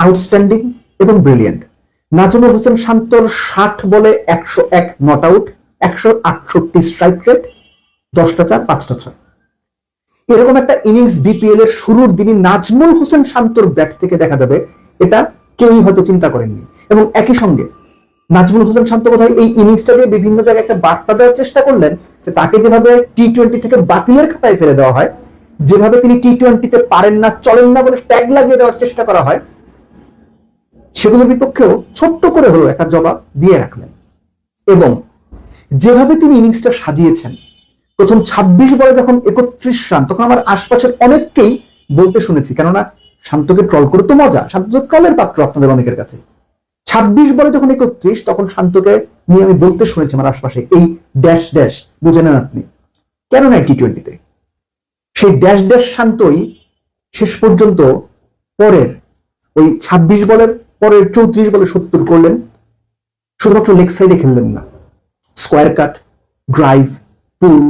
Outstanding এবং brilliant. Nazmul Hossain শান্তর 60 বলে 101 নট আউট, 168 স্ট্রাইক রেট, 10টা 4 5টা 6। এরকম একটা ইনিংস বিপিএল এর শুরুর দিনই নাজমুল হোসেন শান্তর ব্যাট থেকে দেখা যাবে, এটা কেউই হয়তো চিন্তা করেননি। এবং একই সঙ্গে নাজমুল হোসেন শান্ত বোধহয় এই ইনিংসটা দিয়ে বিভিন্ন জায়গায় একটা বার্তা দেওয়ার চেষ্টা করলেন যে তাকে যেভাবে টি-20 থেকে বাতিলের খাতায় ফেলে দেওয়া হয়, যেভাবে তিনি টি-20তে পারেন না চলেন না বলে ট্যাগ লাগিয়ে দেওয়ার চেষ্টা করা হয়, সেগুলোর বিপক্ষেও ছোট্ট করে হলো একটা জবাব দিয়ে রাখলেন। এবং যেভাবে তিনি ইনিংসটা সাজিয়েছেন, প্রথম 26 বলে যখন 31 রান, তখন আমার আশপাশের অনেককেই বলতে শুনেছি, কেননা শান্তকে ট্রল করে তো মজা, শান্ত ট্রলের পাত্র আপনাদের অনেকের কাছে। 26 বলে যখন 31, তখন শান্তকে নিয়ে আমি বলতে শুনেছি আমার আশপাশে, এই ড্যাশ ড্যাশ বুঝে নেন আপনি, কেন না টি-20তে। সেই ড্যাশ ড্যাশ শান্তই শেষ পর্যন্ত পরের ওই 26 বলের পরের 34 বলে 70 করলেন। শুধুমাত্র লেগ সাইডে খেললেন না, স্কোয়ার কাট, ড্রাইভ, পুল,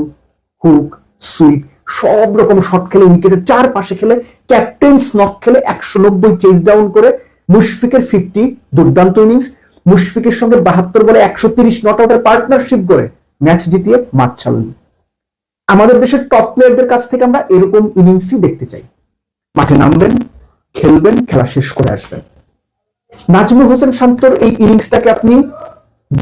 হুক, সুইপ, সব রকম শট খেলে, উইকেটের চারপাশে খেলে, ক্যাপ্টেন্স নক খেলে 190 চেজ ডাউন করে, মুশফিকের 50 দুর্দান্ত ইনিংস, মুশফিকের সঙ্গে 72 বলে 130 নট আউটের পার্টনারশিপ করে ম্যাচ জিতিয়ে মাঠ ছাড়লেন। আমাদের দেশের টপ প্লেয়ারদের কাছ থেকে আমরা এরকম ইনিংসই দেখতে চাই। মাঠে নামবেন, খেলবেন, খেলা শেষ করে আসবেন। নাজমুল হোসেন শান্তর এই ইনিংসটাকে আপনি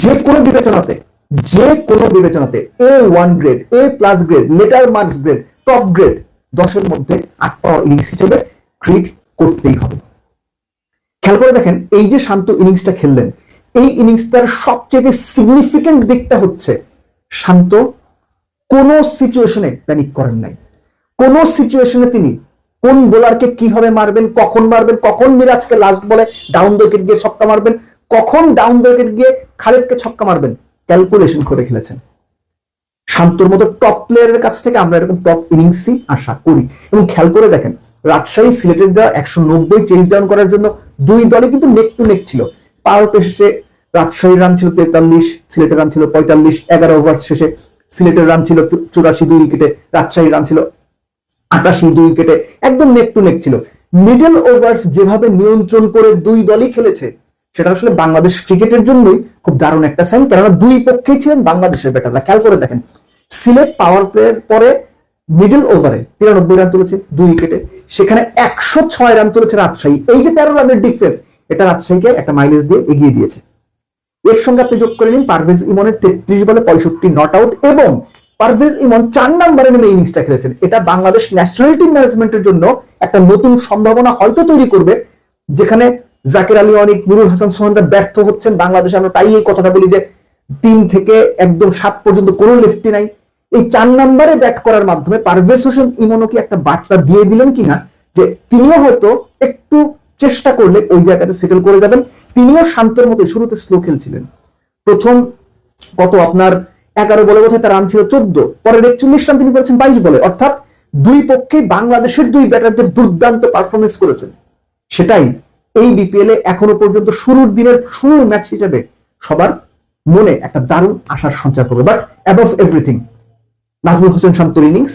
যে কোনো বিবেচনাতে A1 grade, A+ grade, letter marks grade, top grade 10-এর মধ্যে 8 পাওয়া ইনিংস হিসেবে ট্রিট করতেই হবে। খেয়াল করে দেখেন, এই যে শান্ত ইনিংসটা খেললেন, এই ইনিংসটার সবচেয়ে সিগনিফিকেন্ট দিকটা হচ্ছে শান্ত কোন সিচুয়েশনে প্যানিক করেন নাই। কোন সিচুয়েশনে তিনি কোন বোলারকে কিভাবে মারবেন, কখন মিরাজকে লাস্ট বলে ডাউন দ্য উইকেট গিয়ে ছক্কা মারবেন, কখন ডাউন দ্য উইকেট গিয়ে খালেদকে ছক্কা মারবেন, ক্যালকুলেশন করে খেলেছেন। শান্তর মতো টপ প্লেয়ারের কাছ থেকে আমরা এরকম টপ ইনিংসই আশা করি। এবং খেয়াল করে দেখেন, রাজশাহী সিলেটের দেওয়া 190 চেজ ডাউন করার জন্য দুই দলে কিন্তু নেক টু নেক ছিল। পাওয়ার প্লে শেষে রাজশাহীর রান ছিল 43, সিলেটের রান ছিল 45, 11 ওভার শেষে সিলেটের রান ছিল 84 2 উইকেটে, রাজশাহীর রান ছিল 88 2 উইকেটে, একদম নেক টু নেক ছিল। মিডল ওভার্স যেভাবে নিয়ন্ত্রণ করে দুই দলই খেলেছে, সেটা আসলে বাংলাদেশ ক্রিকেটের জন্যই খুব দারুণ একটা সাইন, কেননা দুই পক্ষেই ছিলেন বাংলাদেশের ব্যাটাররা। খেয়াল করে দেখেন, সিলেট পাওয়ার প্লের পরে মিডল ওভারে 93 রান তুলেছে 2 উইকেটে, সেখানে 106 রান তুলেছে রাজশাহী। এই যে 13 রানের ডিফারেন্স, এটা রাজশাহীকে একটা মাইলেজ দিয়ে এগিয়ে দিয়েছে। এর সঙ্গে আপনি যোগ করে নিন পারভেজ ইমনের 33 বলে 65 নট আউট, এবং পারভেজ ইমন 4 নম্বরে নেমে ইনিংসটা খেলেছেন। এটা বাংলাদেশ ন্যাশনাল টিম ম্যানেজমেন্টের জন্য একটা নতুন সম্ভাবনা হয়তো তৈরি করবে, যেখানে জাকির আলী অনিক, নুরুল হাসান সোহানরা ব্যর্থ হচ্ছেন। বাংলাদেশে আমরা তাই এই কথাটা বলি যে 3 থেকে একদম 7 পর্যন্ত কোনো লেফটি নাই। এই 4 নম্বরে ব্যাট করার মাধ্যমে পারভেজ হোসেন ইমনও কি একটা বার্তা দিয়ে দিলেন কিনা যে তিনিও হয়তো একটু চেষ্টা করলে ওই জায়গাতে সেটেল করে যাবেন। তিনিও শান্তর মতো শুরুতে স্লো খেলছিলেন। প্রথম কত আপনার 11 বলে বোধহয় তার রান ছিল 14, পরে 41 রান তিনি করেছেন 22 বলে। অর্থাৎ দুই পক্ষেই বাংলাদেশের দুই ব্যাটারদের দুর্দান্ত পারফরমেন্স করেছেন। সেটাই এই বিপিএল এ এখনো পর্যন্ত শুরুর ম্যাচ হিসেবে সবার মনে একটা দারুণ আশার সঞ্চার করবে। But above everything Nazmul Hossain শান্তর ইনিংস,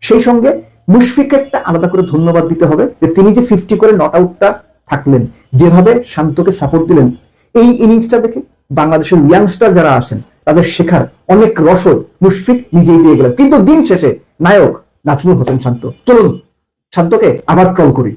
সেই সঙ্গে মুশফিককে একটা আলাদা করে ধন্যবাদ দিতে হবে যে তিনি যে 50 করে নট আউটটা থাকলেন, যেভাবে শান্তকে সাপোর্ট দিলেন, এই ইনিংসটা দেখে বাংলাদেশের ইয়াংস্টার যারা আছেন তাদের শেখার অনেক রসদ মুশফিক নিজেই দিয়ে গেলেন। কিন্তু দিন শেষে নায়ক নাজমুল হোসেন শান্ত। চলুন শান্তকে আবার ট্রল করি।